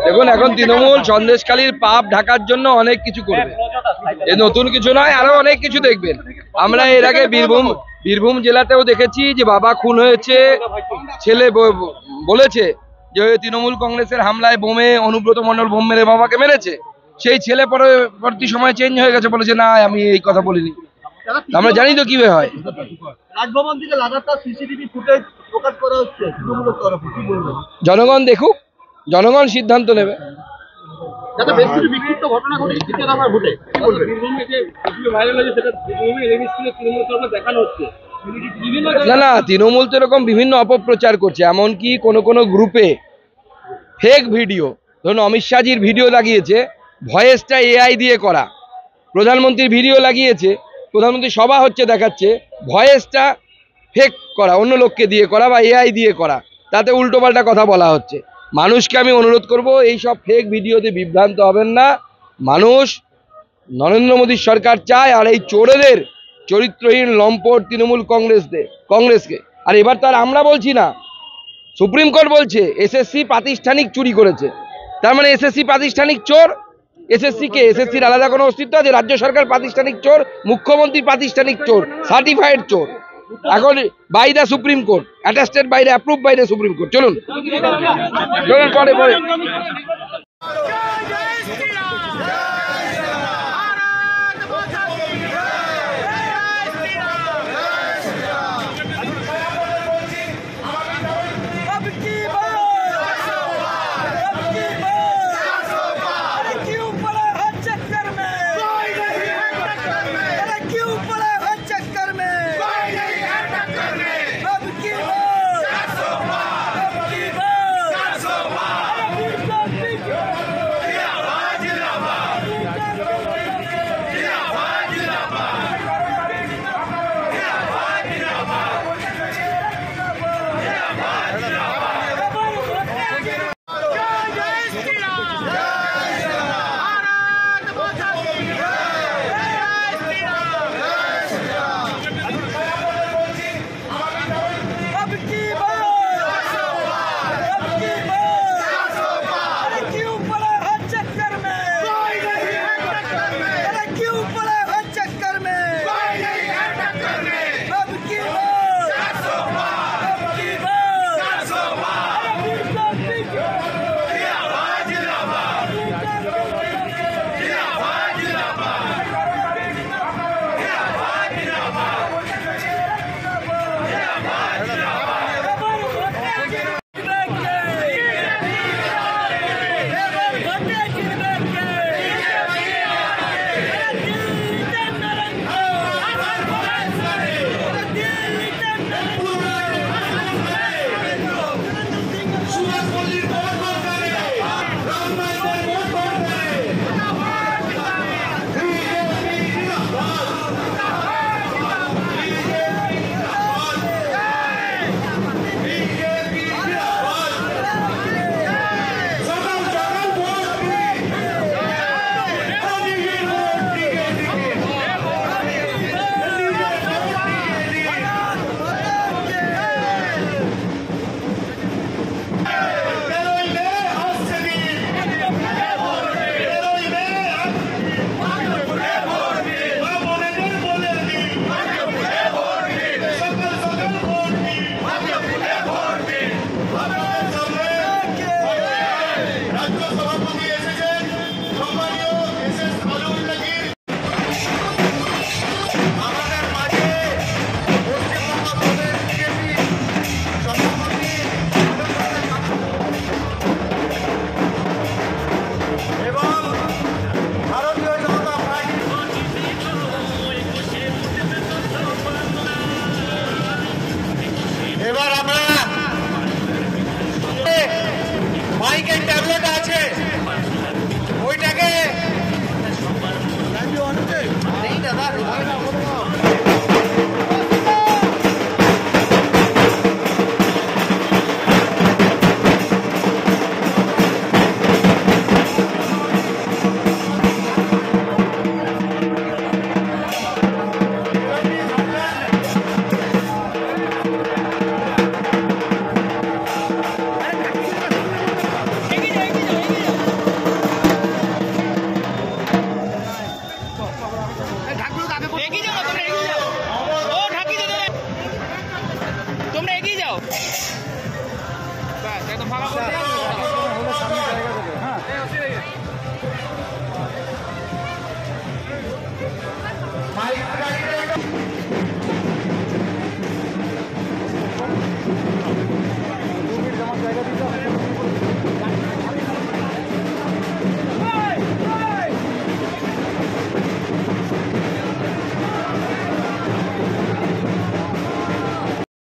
দেখুন, এখন তৃণমূল সন্দেশখালীর পাপ ঢাকার জন্য অনেক কিছু করবে, এ নতুন কিছু নয়, আরো অনেক কিছু দেখবেন। আমরা এর আগে বীরভূম জেলাতেও দেখেছি যে বাবা খুন হয়েছে, ছেলে বলেছে যে তৃণমূল কংগ্রেসের হামলায় বোমে অনুব্রত মণ্ডল বোম মেরে বাবাকে মেরেছে, সেই ছেলে পরবর্তী সময় চেঞ্জ হয়ে গেছে, বলেছে না আমি এই কথা বলিনি। আমরা জানি তো কিভাবে হয়। রাজভবন থেকে লাগাতার সিসিটিভি ফুটেজ প্রকাশ করা হচ্ছে, জনগণ দেখুক, জনগণ সিদ্ধান্ত নেবে। না না, তৃণমূল তো এরকম বিভিন্ন অপপ্রচার করছে, এমনকি কোনো গ্রুপে ফেক ভিডিও, ধরুন অমিত শাহজির ভিডিও লাগিয়েছে, ভয়েসটা এআই দিয়ে করা, প্রধানমন্ত্রীর ভিডিও লাগিয়েছে, প্রধানমন্ত্রী সভা হচ্ছে দেখাচ্ছে, ভয়েসটা ফেক করা, অন্য লোককে দিয়ে করা বা এআই দিয়ে করা, তাতে উল্টোপাল্টা কথা বলা হচ্ছে। মানুষকে আমি অনুরোধ করব, এই সব ফেক ভিডিওতে বিভ্রান্ত হবেন না। মানুষ নরেন্দ্র মোদীর সরকার চায়, আর এই চোরেদের, চরিত্রহীন লম্পট তৃণমূল কংগ্রেসকে, আর এবার তার আমরা বলছি না, সুপ্রিম কোর্ট বলছে এসএসসি প্রাতিষ্ঠানিক চুরি করেছে, তার মানে এসএসসি প্রাতিষ্ঠানিক চোর। এসএসসির আলাদা কোনো অস্তিত্ব আছে? রাজ্য সরকার প্রাতিষ্ঠানিক চোর, মুখ্যমন্ত্রী প্রাতিষ্ঠানিক চোর, সার্টিফাইড চোর, এখন by the Supreme Court, attested by the approve by the Supreme Court. চলুন পরে তোমরা এগিয়ে যাও ব্যাস একদম ফাঁকা করতে